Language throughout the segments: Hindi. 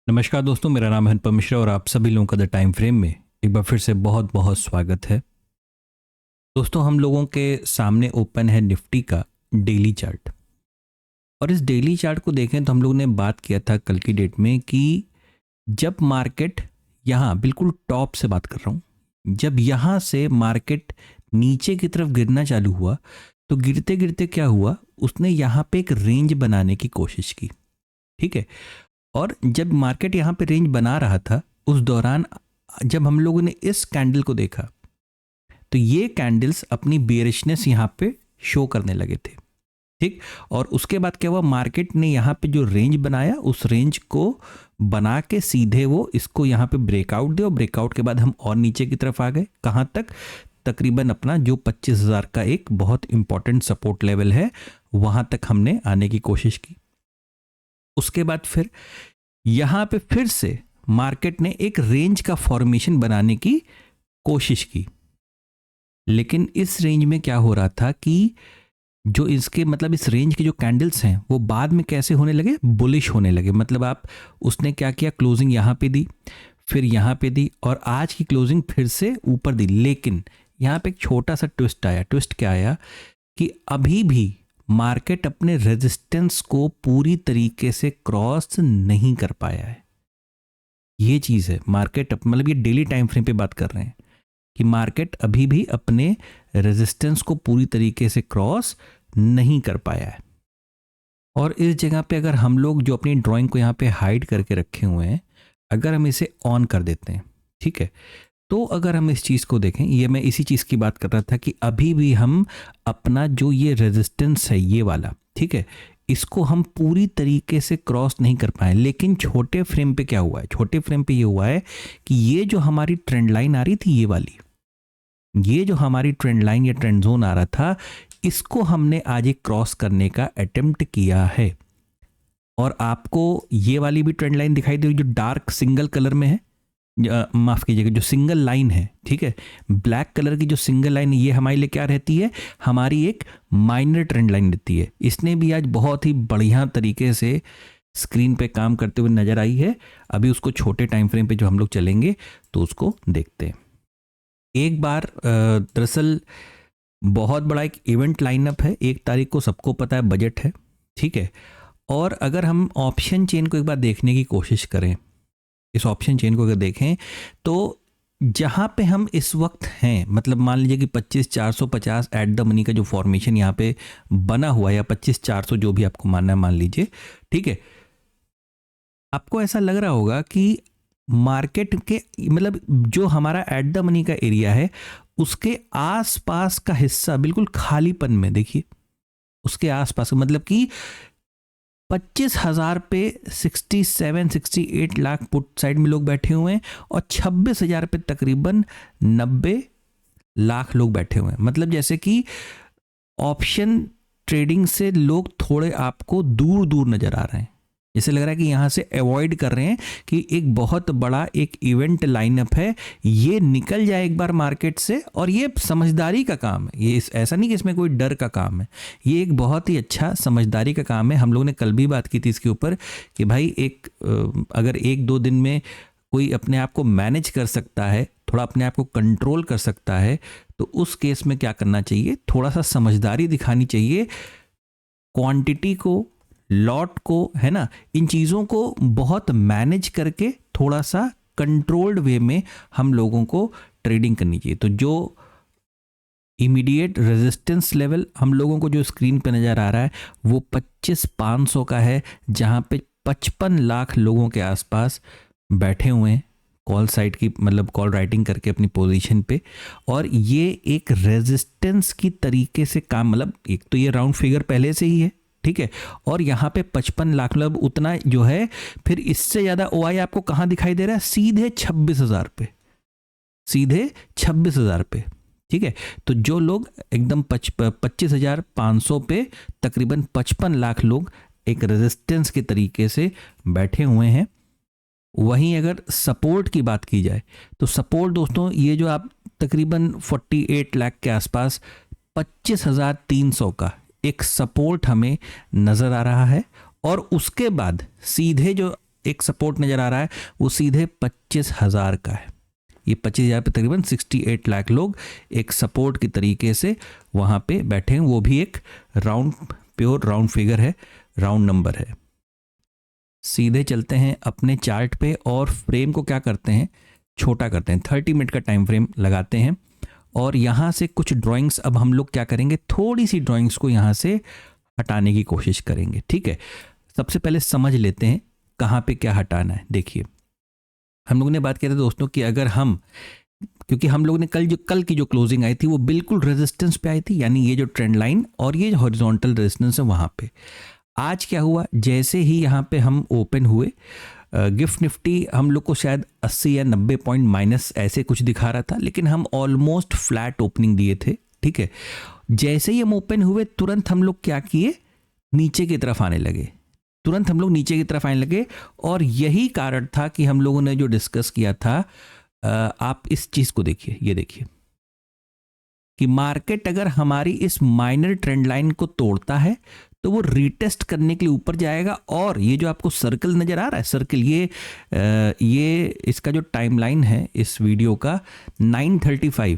नमस्कार दोस्तों, मेरा नाम है अनुपम मिश्रा और आप सभी लोगों का द टाइम फ्रेम में एक बार फिर से बहुत बहुत स्वागत है। दोस्तों, हम लोगों के सामने ओपन है निफ्टी का डेली चार्ट। और इस डेली चार्ट को देखें तो हम लोगों ने बात किया था कल की डेट में कि जब मार्केट यहाँ बिल्कुल टॉप से बात कर रहा हूँ, जब यहाँ से मार्केट नीचे की तरफ गिरना चालू हुआ तो गिरते गिरते क्या हुआ, उसने यहाँ पे एक रेंज बनाने की कोशिश की। ठीक है। और जब मार्केट यहाँ पे रेंज बना रहा था उस दौरान जब हम लोगों ने इस कैंडल को देखा तो ये कैंडल्स अपनी बेरिशनेस यहाँ पे शो करने लगे थे। ठीक। और उसके बाद क्या हुआ, मार्केट ने यहाँ पे जो रेंज बनाया उस रेंज को बना के सीधे वो इसको यहाँ पे ब्रेकआउट दिया और ब्रेकआउट के बाद हम और नीचे की तरफ आ गए। कहाँ तक? तकरीबन अपना जो 25,000 का एक बहुत इंपॉर्टेंट सपोर्ट लेवल है वहां तक हमने आने की कोशिश की। उसके बाद फिर यहां पे फिर से मार्केट ने एक रेंज का फॉर्मेशन बनाने की कोशिश की, लेकिन इस रेंज में क्या हो रहा था कि जो इसके मतलब इस रेंज के जो कैंडल्स हैं वो बाद में कैसे होने लगे, बुलिश होने लगे। मतलब आप उसने क्या किया, क्लोजिंग यहां पे दी, फिर यहां पे दी और आज की क्लोजिंग फिर से ऊपर दी। लेकिन यहां पे एक छोटा सा ट्विस्ट आया। ट्विस्ट क्या आया कि अभी भी मार्केट अपने रेजिस्टेंस को पूरी तरीके से क्रॉस नहीं कर पाया है। ये चीज़ है, मार्केट मतलब ये डेली टाइम फ्रेम पे बात कर रहे हैं कि मार्केट अभी भी अपने रेजिस्टेंस को पूरी तरीके से क्रॉस नहीं कर पाया है। और इस जगह पे अगर हम लोग जो अपनी ड्राइंग को यहाँ पे हाइड करके रखे हुए हैं, अगर हम इसे ऑन कर देते हैं, ठीक है, तो अगर हम इस चीज़ को देखें, ये मैं इसी चीज़ की बात कर रहा था कि अभी भी हम अपना जो ये रेजिस्टेंस है ये वाला, ठीक है, इसको हम पूरी तरीके से क्रॉस नहीं कर पाए। लेकिन छोटे फ्रेम पे क्या हुआ है, छोटे फ्रेम पे ये हुआ है कि ये जो हमारी ट्रेंड लाइन आ रही थी, ये वाली, ये जो हमारी ट्रेंड लाइन या ट्रेंड जोन आ रहा था, इसको हमने आज एक क्रॉस करने का अटेम्प्ट किया है। और आपको ये वाली भी ट्रेंड लाइन दिखाई दे रही जो डार्क सिंगल कलर में है, माफ़ कीजिएगा, जो सिंगल लाइन है, ठीक है, ब्लैक कलर की जो सिंगल लाइन, ये हमारे लिए क्या रहती है, हमारी एक माइनर ट्रेंड लाइन रहती है। इसने भी आज बहुत ही बढ़िया तरीके से स्क्रीन पे काम करते हुए नजर आई है। अभी उसको छोटे टाइम फ्रेम पे जो हम लोग चलेंगे तो उसको देखते हैं एक बार। दरअसल बहुत बड़ा एक इवेंट लाइनअप है, 1 तारीख को, सबको पता है, बजट है, ठीक है। और अगर हम ऑप्शन चेन को एक बार देखने की कोशिश करें, इस ऑप्शन चेन को अगर देखें तो जहां पे हम इस वक्त हैं, मतलब मान लीजिए कि 25,450 एट द मनी का जो फॉर्मेशन यहाँ पे बना हुआ है, या 25,400 जो भी आपको मानना है मान लीजिए, ठीक है, आपको ऐसा लग रहा होगा कि मार्केट के मतलब जो हमारा एट द मनी का एरिया है उसके आसपास का हिस्सा बिल्कुल खालीपन में, देखिए उसके आसपास, मतलब कि 25,000 पे 67-68 लाख पुट साइड में लोग बैठे हुए हैं और 26,000 पे तकरीबन 90 लाख लोग बैठे हुए हैं। मतलब जैसे कि ऑप्शन ट्रेडिंग से लोग थोड़े आपको दूर दूर नजर आ रहे हैं, जैसे लग रहा है कि यहाँ से अवॉइड कर रहे हैं कि एक बहुत बड़ा एक इवेंट लाइनअप है, ये निकल जाए एक बार मार्केट से। और ये समझदारी का काम है, ये ऐसा नहीं कि इसमें कोई डर का काम है, ये एक बहुत ही अच्छा समझदारी का काम है। हम लोगों ने कल भी बात की थी इसके ऊपर कि भाई एक अगर 1-2 दिन में कोई अपने आप को मैनेज कर सकता है, थोड़ा अपने आप को कंट्रोल कर सकता है, तो उस केस में क्या करना चाहिए, थोड़ा सा समझदारी दिखानी चाहिए, क्वांटिटी को, लॉट को, है ना, इन चीज़ों को बहुत मैनेज करके थोड़ा सा कंट्रोल्ड वे में हम लोगों को ट्रेडिंग करनी चाहिए। तो जो इमीडिएट रेजिस्टेंस लेवल हम लोगों को जो स्क्रीन पे नज़र आ रहा है वो 25,500 का है, जहाँ पे 55 लाख लोगों के आसपास बैठे हुए हैं कॉल साइड की, मतलब कॉल राइटिंग करके अपनी पोजीशन पे। और ये एक रेजिस्टेंस की तरीके से काम, मतलब एक तो ये राउंड फिगर पहले से ही है, ठीक है, और यहाँ पे 55 लाख, मतलब उतना जो है, फिर इससे ज़्यादा ओआई आपको कहाँ दिखाई दे रहा है, सीधे 26,000 पे, सीधे 26,000 पे, ठीक है। तो जो लोग एकदम 25,500 पे तकरीबन 55 लाख लोग एक रेजिस्टेंस के तरीके से बैठे हुए हैं। वहीं अगर सपोर्ट की बात की जाए तो सपोर्ट दोस्तों, ये जो आप तकरीबन 48 लाख के आसपास 25,300 का एक सपोर्ट हमें नज़र आ रहा है। और उसके बाद सीधे जो एक सपोर्ट नज़र आ रहा है वो सीधे 25,000 का है। ये 25,000 पे तकरीबन 68 लाख लोग एक सपोर्ट की तरीके से वहाँ पे बैठे हैं। वो भी एक प्योर राउंड फिगर है, राउंड नंबर है। सीधे चलते हैं अपने चार्ट पे और फ्रेम को क्या करते हैं, छोटा करते हैं। 30 मिनट का टाइम फ्रेम लगाते हैं और यहाँ से कुछ ड्राइंग्स अब हम लोग क्या करेंगे, थोड़ी सी ड्राइंग्स को यहाँ से हटाने की कोशिश करेंगे। ठीक है, सबसे पहले समझ लेते हैं कहाँ पे क्या हटाना है। देखिए, हम लोगों ने बात किया था दोस्तों कि अगर क्योंकि हम लोगों ने कल की जो क्लोजिंग आई थी वो बिल्कुल रेजिस्टेंस पे आई थी, यानी ये जो ट्रेंड लाइन और ये जो हॉरिजॉन्टल रेजिस्टेंस है वहाँ पे। आज क्या हुआ, जैसे ही यहाँ पे हम ओपन हुए, गिफ्ट निफ्टी हम लोग को शायद 80 या 90 पॉइंट माइनस ऐसे कुछ दिखा रहा था, लेकिन हम ऑलमोस्ट फ्लैट ओपनिंग दिए थे। ठीक है, जैसे ही हम ओपन हुए तुरंत हम लोग क्या किए, नीचे की तरफ आने लगे, तुरंत हम लोग नीचे की तरफ आने लगे। और यही कारण था कि हम लोगों ने जो डिस्कस किया था, आप इस चीज़ को देखिए, ये देखिए कि मार्केट अगर हमारी इस माइनर ट्रेंड लाइन को तोड़ता है तो वो रीटेस्ट करने के लिए ऊपर जाएगा। और ये जो आपको सर्कल नज़र आ रहा है, सर्कल, ये इसका जो टाइमलाइन है इस वीडियो का 9:35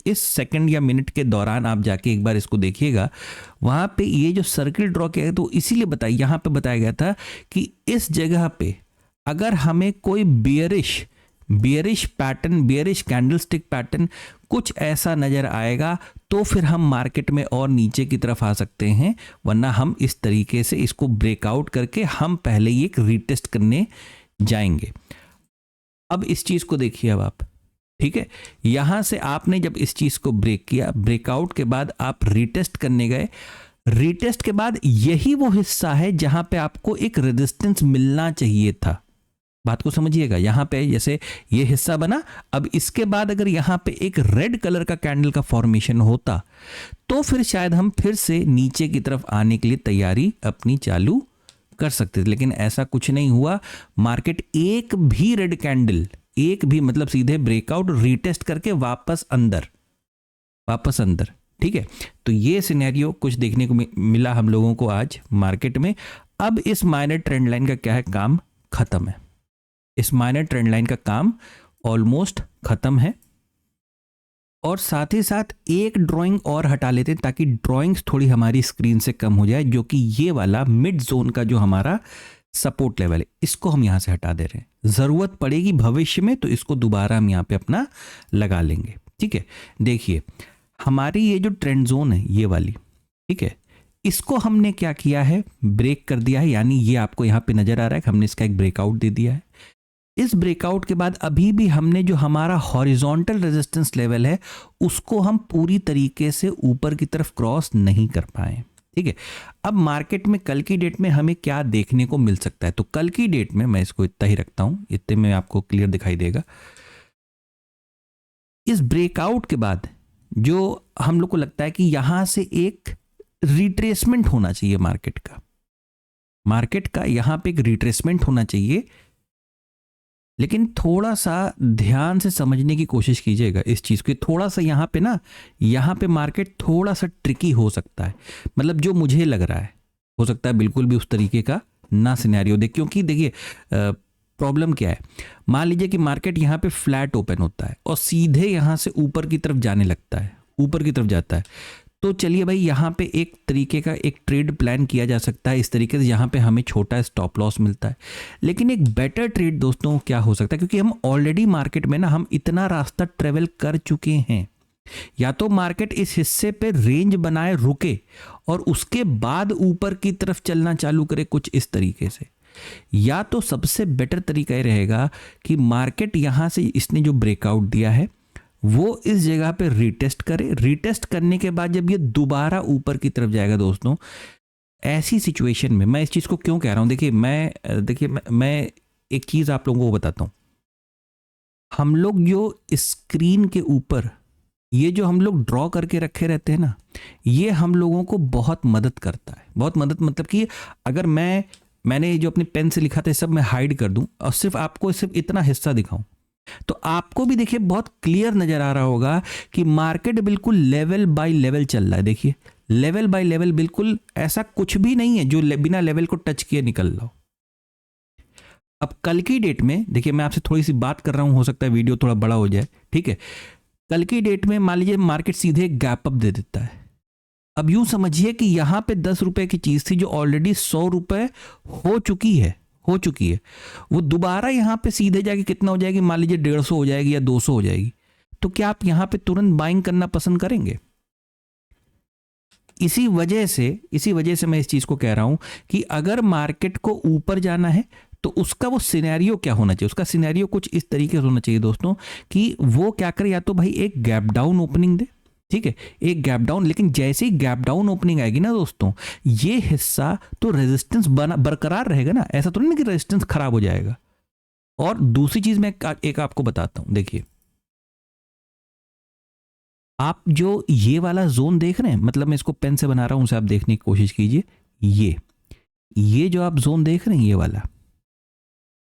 इस सेकंड या मिनट के दौरान आप जाके एक बार इसको देखिएगा। वहाँ पे ये जो सर्कल ड्रॉ किया है तो इसीलिए यहाँ पे बताया गया था कि इस जगह पे अगर हमें कोई bearish pattern, bearish candlestick pattern कुछ ऐसा नज़र आएगा तो फिर हम मार्केट में और नीचे की तरफ आ सकते हैं, वरना हम इस तरीके से इसको ब्रेकआउट करके हम पहले ही एक रीटेस्ट करने जाएंगे। अब इस चीज़ को देखिए अब आप, ठीक है, यहां से आपने जब इस चीज को ब्रेक किया, ब्रेकआउट के बाद आप रीटेस्ट करने गए, रीटेस्ट के बाद यही वो हिस्सा है जहां पे आपको एक रेजिस्टेंस मिलना चाहिए था। बात को समझिएगा, यहां पे जैसे ये हिस्सा बना, अब इसके बाद अगर यहां पे एक रेड कलर का कैंडल का फॉर्मेशन होता तो फिर शायद हम फिर से नीचे की तरफ आने के लिए तैयारी अपनी चालू कर सकते थे, लेकिन ऐसा कुछ नहीं हुआ। मार्केट एक भी रेड कैंडल, एक भी मतलब सीधे ब्रेकआउट, रीटेस्ट करके वापस अंदर। ठीक है, तो ये सिनेरियो कुछ देखने को मिला हम लोगों को आज मार्केट में। अब इस माइनर ट्रेंड लाइन का क्या है, काम खत्म है। इस माइनर ट्रेंड लाइन का काम ऑलमोस्ट खत्म है। और साथ ही साथ एक ड्राइंग और हटा लेते हैं ताकि ड्राइंग्स थोड़ी हमारी स्क्रीन से कम हो जाए, जो कि ये वाला मिड जोन का जो हमारा सपोर्ट लेवल है, इसको हम यहां से हटा दे रहे हैं। जरूरत पड़ेगी भविष्य में तो इसको दोबारा हम यहां पे अपना लगा लेंगे। ठीक है, देखिए हमारी ये जो ट्रेंड जोन है ये वाली, ठीक है, इसको हमने क्या किया है, ब्रेक कर दिया है। यानी ये आपको यहां पे नजर आ रहा है कि हमने इसका एक ब्रेकआउट दे दिया है। इस ब्रेकआउट के बाद अभी भी हमने जो हमारा हॉरिजॉन्टल रेजिस्टेंस लेवल है उसको हम पूरी तरीके से ऊपर की तरफ क्रॉस नहीं कर पाए। ठीक है, अब मार्केट में कल की डेट में हमें क्या देखने को मिल सकता है, तो कल की डेट में मैं इसको इतना ही रखता हूं, इतने में आपको क्लियर दिखाई देगा। इस ब्रेकआउट के बाद जो हम लोग को लगता है कि यहां से एक रिट्रेसमेंट होना चाहिए मार्केट का यहां पे एक रिट्रेसमेंट होना चाहिए, लेकिन थोड़ा सा ध्यान से समझने की कोशिश कीजिएगा इस चीज़ को। थोड़ा सा यहाँ पे मार्केट थोड़ा सा ट्रिकी हो सकता है, मतलब जो मुझे लग रहा है, हो सकता है बिल्कुल भी उस तरीके का ना सिनेरियो दे। क्योंकि देखिए प्रॉब्लम क्या है, मान लीजिए कि मार्केट यहाँ पे फ्लैट ओपन होता है और सीधे यहाँ से ऊपर की तरफ जाने लगता है, ऊपर की तरफ जाता है, तो चलिए भाई यहाँ पे एक तरीके का एक ट्रेड प्लान किया जा सकता है इस तरीके से, यहाँ पे हमें छोटा स्टॉप लॉस मिलता है। लेकिन एक बेटर ट्रेड दोस्तों क्या हो सकता है, क्योंकि हम ऑलरेडी मार्केट में ना हम इतना रास्ता ट्रेवल कर चुके हैं, या तो मार्केट इस हिस्से पे रेंज बनाए रुके और उसके बाद ऊपर की तरफ चलना चालू करे कुछ इस तरीके से, या तो सबसे बेटर तरीका ये रहेगा कि मार्केट यहाँ से इसने जो ब्रेकआउट दिया है वो इस जगह पे रीटेस्ट करे। रीटेस्ट करने के बाद जब ये दोबारा ऊपर की तरफ जाएगा दोस्तों, ऐसी सिचुएशन में मैं इस चीज़ को क्यों कह रहा हूँ, देखिए मैं एक चीज़ आप लोगों को बताता हूँ। हम लोग जो स्क्रीन के ऊपर ये जो हम लोग ड्रॉ करके रखे रहते हैं ना, ये हम लोगों को बहुत मदद करता है। बहुत मदद मतलब कि अगर मैंने जो अपनी पेन से लिखा था सब मैं हाइड कर दूं और सिर्फ आपको सिर्फ इतना हिस्सा दिखाऊं, तो आपको भी देखिए बहुत क्लियर नजर आ रहा होगा कि मार्केट बिल्कुल लेवल बाय लेवल चल रहा है। देखिए लेवल बाय लेवल, बिल्कुल ऐसा कुछ भी नहीं है जो बिना लेवल को टच किए निकल रहा हो। अब कल की डेट में देखिए, मैं आपसे थोड़ी सी बात कर रहा हूं, हो सकता है वीडियो थोड़ा बड़ा हो जाए, ठीक है। कल की डेट में मान लीजिए मार्केट सीधे गैप अप दे देता है। अब यूं समझिए कि यहां पे 10 रुपए की चीज थी जो ऑलरेडी 100 रुपए हो चुकी है, वो दोबारा यहां पे सीधे जाके कितना हो जाएगी, मान लीजिए 150 हो जाएगी या 200 हो जाएगी। तो क्या आप यहां पे तुरंत बाइंग करना पसंद करेंगे? इसी वजह से मैं इस चीज को कह रहा हूं कि अगर मार्केट को ऊपर जाना है तो उसका वो सिनेरियो क्या होना चाहिए, उसका सिनेरियो कुछ इस तरीके से होना चाहिए दोस्तों कि वो क्या करे, या तो भाई एक गैप डाउन ओपनिंग दे, ठीक है, एक गैप डाउन, लेकिन जैसे ही गैप डाउन ओपनिंग आएगी ना दोस्तों, ये हिस्सा तो रेजिस्टेंस बना बरकरार रहेगा ना, ऐसा तो नहीं कि रेजिस्टेंस खराब हो जाएगा। और दूसरी चीज मैं एक आपको बताता हूं, देखिए आप जो ये वाला जोन देख रहे हैं, मतलब मैं इसको पेन से बना रहा हूं, उसे आप देखने की कोशिश कीजिए। ये जो आप जोन देख रहे हैं, ये वाला,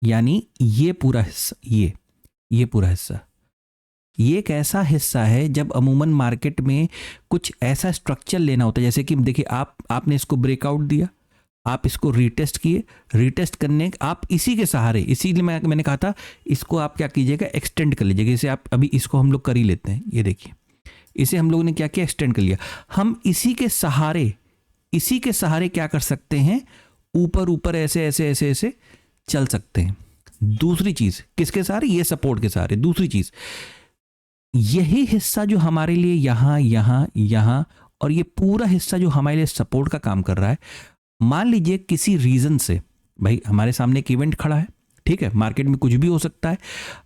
यानी ये पूरा हिस्सा, ये पूरा हिस्सा, ये एक ऐसा हिस्सा है जब अमूमन मार्केट में कुछ ऐसा स्ट्रक्चर लेना होता है, जैसे कि देखिए आपने इसको ब्रेकआउट दिया, आप इसको रीटेस्ट किए, रीटेस्ट करने आप इसी के सहारे, इसीलिए मैंने कहा था इसको आप क्या कीजिएगा, एक्सटेंड कर लीजिएगा। जैसे आप अभी इसको हम लोग कर ही लेते हैं, ये देखिए इसे हम लोगों ने क्या किया, एक्सटेंड कर लिया। हम इसी के सहारे क्या कर सकते हैं, ऊपर ऊपर ऐसे ऐसे ऐसे ऐसे चल सकते हैं। दूसरी चीज किसके सहारे, ये सपोर्ट के सहारे। दूसरी चीज, यही हिस्सा जो हमारे लिए यहां और ये पूरा हिस्सा जो हमारे लिए सपोर्ट का काम कर रहा है, मान लीजिए किसी रीजन से भाई हमारे सामने एक इवेंट खड़ा है, ठीक है, मार्केट में कुछ भी हो सकता है।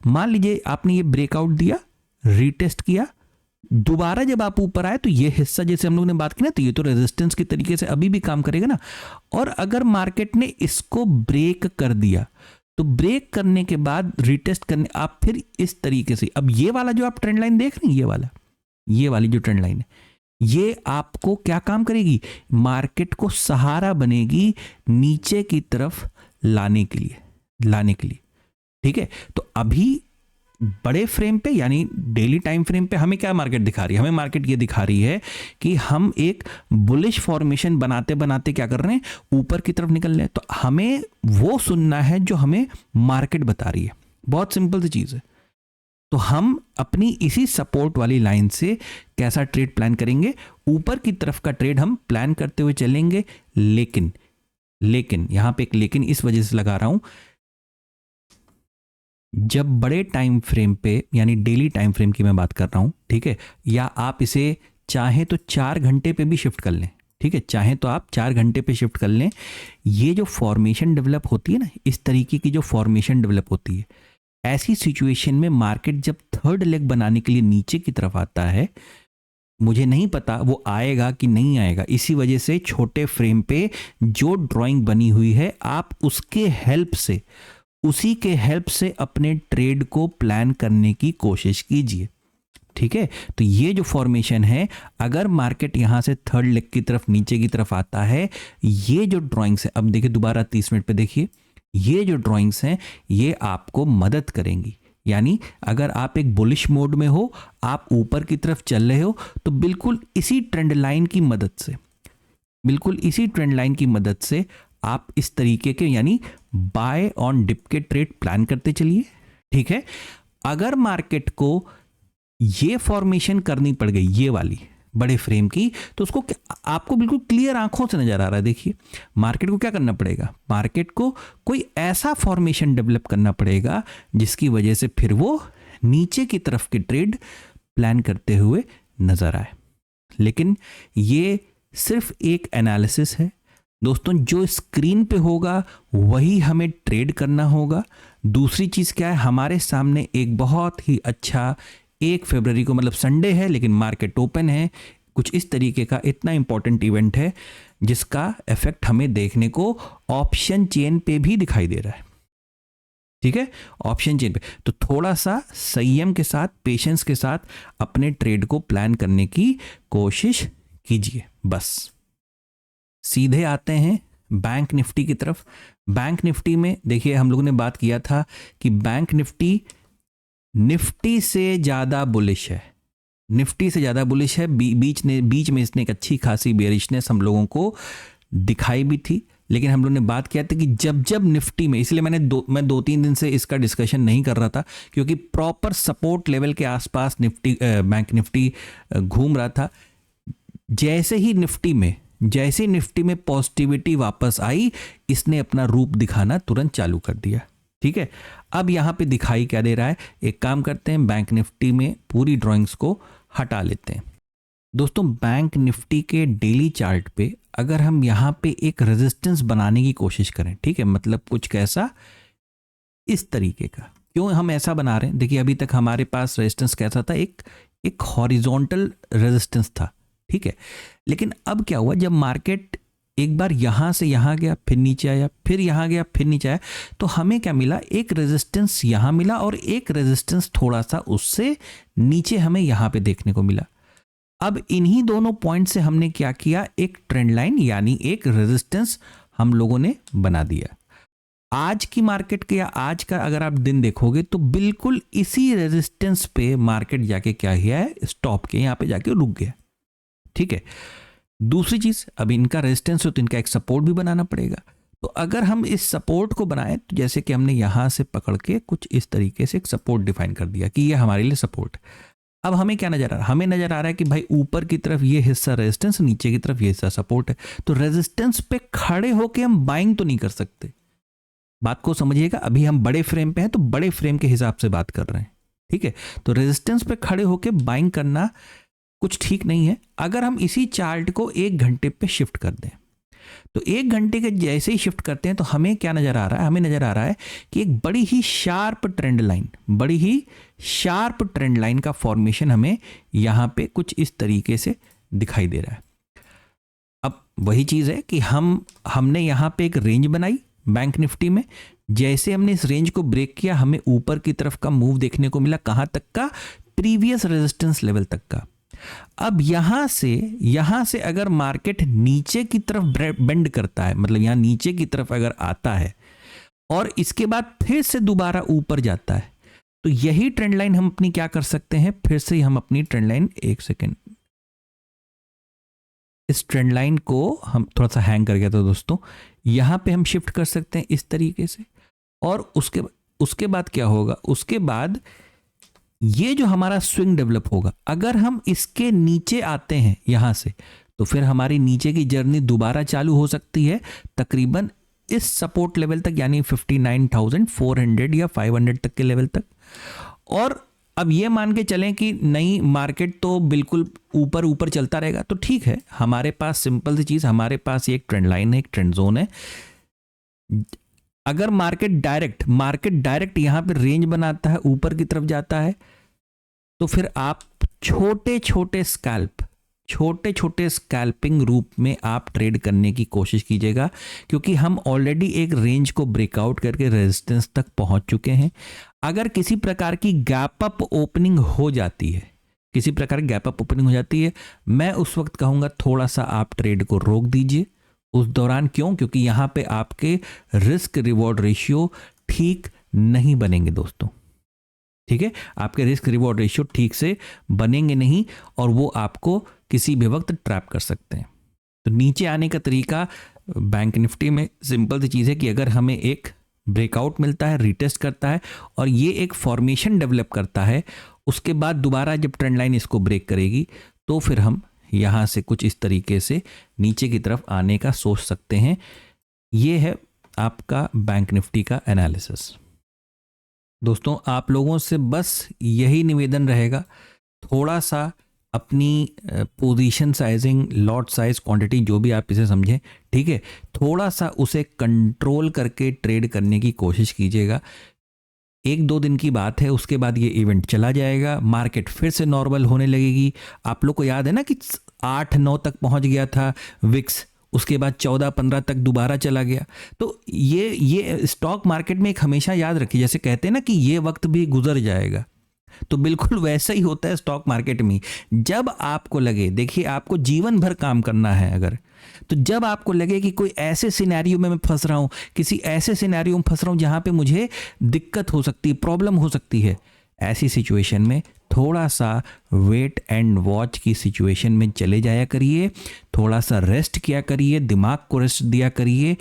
मान लीजिए आपने ये ब्रेकआउट दिया, रीटेस्ट किया, दोबारा जब आप ऊपर आए तो ये हिस्सा जैसे हम लोग ने बात की ना, तो ये तो रेजिस्टेंस की तरीके से अभी भी काम करेगा ना। और अगर मार्केट ने इसको ब्रेक कर दिया तो ब्रेक करने के बाद रीटेस्ट करने आप फिर इस तरीके से, अब ये वाला जो आप ट्रेंड लाइन देख रहे हैं, ये वाली जो ट्रेंड लाइन है, ये आपको क्या काम करेगी, मार्केट को सहारा बनेगी नीचे की तरफ लाने के लिए, ठीक है। तो अभी बड़े फ्रेम पे यानी डेली टाइम फ्रेम पे हमें क्या मार्केट दिखा रही है, हमें मार्केट ये दिखा रही है कि हम एक बुलिश फॉर्मेशन बनाते बनाते क्या कर रहे हैं, ऊपर की तरफ निकल रहे हैं। तो हमें वो सुनना है जो हमें मार्केट बता रही है, बहुत सिंपल सी चीज है। तो हम अपनी इसी सपोर्ट वाली लाइन से कैसा ट्रेड प्लान करेंगे, ऊपर की तरफ का ट्रेड हम प्लान करते हुए चलेंगे। लेकिन यहां पे एक लेकिन इस वजह से लगा रहा हूं, जब बड़े टाइम फ्रेम पे यानी डेली टाइम फ्रेम की मैं बात कर रहा हूं, ठीक है, या आप इसे चाहे तो 4 घंटे पे भी शिफ्ट कर लें, ठीक है, चाहे तो आप 4 घंटे पे शिफ्ट कर लें। ये जो फॉर्मेशन डेवलप होती है ना, इस तरीके की जो फॉर्मेशन डेवलप होती है, ऐसी सिचुएशन में मार्केट जब थर्ड लेग बनाने के लिए नीचे की तरफ आता है, मुझे नहीं पता वो आएगा कि नहीं आएगा। इसी वजह से छोटे फ्रेम पे जो ड्राइंग बनी हुई है, आप उसी के हेल्प से अपने ट्रेड को प्लान करने की कोशिश कीजिए, ठीक है। तो ये जो फॉर्मेशन है, अगर मार्केट यहां से थर्ड लेग की तरफ नीचे की तरफ आता है, ये जो ड्राइंग्स है, अब देखिए दोबारा 30 मिनट पे देखिए, ये जो ड्राइंग्स हैं ये आपको मदद करेंगी। यानी अगर आप एक बुलिश मोड में हो, आप ऊपर की तरफ चल रहे हो, तो बिल्कुल इसी ट्रेंड लाइन की मदद से आप इस तरीके के यानी बाय ऑन डिप के ट्रेड प्लान करते चलिए, ठीक है। अगर मार्केट को ये फॉर्मेशन करनी पड़ गई, ये वाली बड़े फ्रेम की, तो उसको आपको बिल्कुल क्लियर आंखों से नजर आ रहा है। देखिए मार्केट को क्या करना पड़ेगा, मार्केट को कोई ऐसा फॉर्मेशन डेवलप करना पड़ेगा जिसकी वजह से फिर वो नीचे की तरफ के ट्रेड प्लान करते हुए नजर आए। लेकिन ये सिर्फ एक एनालिसिस है दोस्तों, जो स्क्रीन पे होगा वही हमें ट्रेड करना होगा। दूसरी चीज क्या है, हमारे सामने एक बहुत ही अच्छा 1 फरवरी को, मतलब संडे है लेकिन मार्केट ओपन है, कुछ इस तरीके का इतना इंपॉर्टेंट इवेंट है जिसका इफेक्ट हमें देखने को ऑप्शन चेन पे भी दिखाई दे रहा है, ठीक है, ऑप्शन चेन पे। तो थोड़ा सा संयम के साथ, पेशेंस के साथ अपने ट्रेड को प्लान करने की कोशिश कीजिए। बस सीधे आते हैं बैंक निफ्टी की तरफ। बैंक निफ्टी में देखिए हम लोगों ने बात किया था कि बैंक निफ्टी से ज्यादा बुलिश है, निफ्टी से ज़्यादा बुलिश है। बीच में इसने एक अच्छी खासी बेरिशनेस हम लोगों को दिखाई भी थी, लेकिन हम लोगों ने बात किया था कि जब जब निफ्टी में, इसलिए मैं 2-3 दिन से इसका डिस्कशन नहीं कर रहा था, क्योंकि प्रॉपर सपोर्ट लेवल के आसपास बैंक निफ्टी घूम रहा था। जैसे ही निफ्टी में पॉजिटिविटी वापस आई, इसने अपना रूप दिखाना तुरंत चालू कर दिया। ठीक है, अब यहां पे दिखाई क्या दे रहा है, एक काम करते हैं, बैंक निफ्टी में पूरी ड्राइंग्स को हटा लेते हैं। दोस्तों, बैंक निफ्टी के डेली चार्ट पे अगर हम यहां पे एक रेजिस्टेंस बनाने की कोशिश करें, ठीक है, मतलब कुछ कैसा, इस तरीके का। क्यों हम ऐसा बना रहे हैं, देखिए अभी तक हमारे पास रेजिस्टेंस कैसा था, एक हॉरिजॉन्टल रेजिस्टेंस था, ठीक है। लेकिन अब क्या हुआ, जब मार्केट एक बार यहां से यहां गया, फिर नीचे आया, फिर यहां गया, फिर नीचे आया, तो हमें क्या मिला, एक रेजिस्टेंस यहां मिला और एक रेजिस्टेंस थोड़ा सा उससे नीचे हमें यहां पे देखने को मिला। अब इन्हीं दोनों पॉइंट से हमने क्या किया, एक ट्रेंड लाइन यानी एक रेजिस्टेंस हम लोगों ने बना दिया। आज की मार्केट के या आज का अगर आप दिन देखोगे तो बिल्कुल इसी रेजिस्टेंस पे मार्केट जाके क्या किया है, स्टॉप किया, यहां पे जाके रुक गया। ठीक है, दूसरी चीज, अब इनका रेजिस्टेंस हो तो इनका एक सपोर्ट भी बनाना पड़ेगा। तो अगर हम इस सपोर्ट को बनाएं, तो जैसे कि हमने यहां से पकड़ के कुछ इस तरीके से एक सपोर्ट डिफाइन कर दिया कि ये हमारे लिए सपोर्ट। अब हमें क्या नजर आ रहा है, हमें नजर आ रहा है कि भाई ऊपर की तरफ ये हिस्सा रेजिस्टेंस, नीचे की तरफ ये हिस्सा सपोर्ट है। तो रेजिस्टेंस पे खड़े होके हम बाइंग तो नहीं कर सकते। बात को समझिएगा, अभी हम बड़े फ्रेम पे हैं तो बड़े फ्रेम के हिसाब से बात कर रहे हैं। ठीक है, तो रेजिस्टेंस पे खड़े होके बाइंग करना कुछ ठीक नहीं है। अगर हम इसी चार्ट को 1 घंटे पे शिफ्ट कर दें, तो 1 घंटे के जैसे ही शिफ्ट करते हैं तो हमें क्या नजर आ रहा है, हमें नजर आ रहा है कि एक बड़ी ही शार्प ट्रेंड लाइन का फॉर्मेशन हमें यहां पे कुछ इस तरीके से दिखाई दे रहा है। अब वही चीज है कि हमने यहां पे एक रेंज बनाई बैंक निफ्टी में, जैसे हमने इस रेंज को ब्रेक किया, हमें ऊपर की तरफ का मूव देखने को मिला। कहां तक का, प्रीवियस रेजिस्टेंस लेवल तक का। अब यहां से अगर मार्केट नीचे की तरफ बेंड करता है, मतलब यहां नीचे की तरफ अगर आता है और इसके बाद फिर से दोबारा ऊपर जाता है, तो यही ट्रेंड लाइन हम अपनी क्या कर सकते हैं, फिर से हम अपनी ट्रेंड लाइन, एक सेकेंड, इस ट्रेंड लाइन को हम थोड़ा सा हैंग कर गया था दोस्तों, यहां पे हम शिफ्ट कर सकते हैं इस तरीके से। और उसके बाद क्या होगा, उसके बाद ये जो हमारा स्विंग डेवलप होगा, अगर हम इसके नीचे आते हैं यहां से, तो फिर हमारी नीचे की जर्नी दोबारा चालू हो सकती है तकरीबन इस सपोर्ट लेवल तक, यानी 59,400 या 500 तक के लेवल तक। और अब ये मान के चलें कि नहीं, मार्केट तो बिल्कुल ऊपर चलता रहेगा, तो ठीक है, हमारे पास सिंपल सी चीज, हमारे पास एक ट्रेंड लाइन है, एक ट्रेंड जोन है। अगर मार्केट डायरेक्ट यहां पे रेंज बनाता है, ऊपर की तरफ जाता है, तो फिर आप छोटे छोटे स्कैल्पिंग रूप में आप ट्रेड करने की कोशिश कीजिएगा, क्योंकि हम ऑलरेडी एक रेंज को ब्रेकआउट करके रेजिस्टेंस तक पहुंच चुके हैं। अगर किसी प्रकार की गैप अप ओपनिंग हो जाती है, मैं उस वक्त कहूंगा थोड़ा सा आप ट्रेड को रोक दीजिए उस दौरान। क्यों? क्योंकि यहां पे आपके रिस्क रिवॉर्ड रेशियो ठीक नहीं बनेंगे दोस्तों। ठीक है, आपके रिस्क रिवॉर्ड रेशियो ठीक से बनेंगे नहीं और वो आपको किसी भी वक्त ट्रैप कर सकते हैं। तो नीचे आने का तरीका बैंक निफ्टी में सिंपल सी चीज़ है कि अगर हमें एक ब्रेकआउट मिलता है, रीटेस्ट करता है और ये एक फॉर्मेशन डेवलप करता है, उसके बाद दोबारा जब ट्रेंड लाइन इसको ब्रेक करेगी, तो फिर हम यहाँ से कुछ इस तरीके से नीचे की तरफ आने का सोच सकते हैं। ये है आपका बैंक निफ्टी का एनालिसिस। दोस्तों, आप लोगों से बस यही निवेदन रहेगा, थोड़ा सा अपनी position sizing, lot size, quantity, जो भी आप इसे समझें, ठीक है, थोड़ा सा उसे कंट्रोल करके ट्रेड करने की कोशिश कीजिएगा। 1-2 दिन की बात है, उसके बाद ये इवेंट चला जाएगा, मार्केट फिर से नॉर्मल होने लगेगी। आप लोग को याद है ना कि 8-9 तक पहुंच गया था विक्स, उसके बाद 14-15 तक दोबारा चला गया। तो ये स्टॉक मार्केट में एक हमेशा याद रखिए, जैसे कहते हैं ना कि ये वक्त भी गुजर जाएगा, तो बिल्कुल वैसा ही होता है स्टॉक मार्केट में। जब आपको लगे, देखिए आपको जीवन भर काम करना है अगर, तो जब आपको लगे कि कोई ऐसे सिनेरियो में मैं फंस रहा हूं, किसी ऐसे सिनेरियो में फंस रहा हूं जहां पे मुझे दिक्कत हो सकती है, प्रॉब्लम हो सकती है, ऐसी सिचुएशन में थोड़ा सा वेट एंड वॉच की सिचुएशन में चले जाया करिए, थोड़ा सा रेस्ट किया करिए, दिमाग को रेस्ट दिया करिए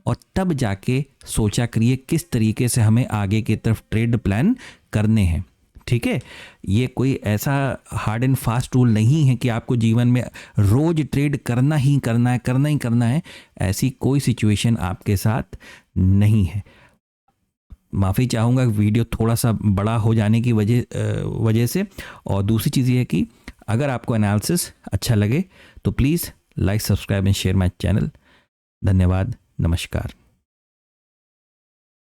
और तब जाके सोचा करिए किस तरीके से हमें आगे की तरफ ट्रेड प्लान करने हैं। ठीक है, ये कोई ऐसा हार्ड एंड फास्ट रूल नहीं है कि आपको जीवन में रोज ट्रेड करना ही करना है। ऐसी कोई सिचुएशन आपके साथ नहीं है। माफ़ी चाहूँगा वीडियो थोड़ा सा बड़ा हो जाने की वजह से। और दूसरी चीज़ ये है कि अगर आपको एनालिसिस अच्छा लगे तो please like, subscribe and share my channel. धन्यवाद, नमस्कार।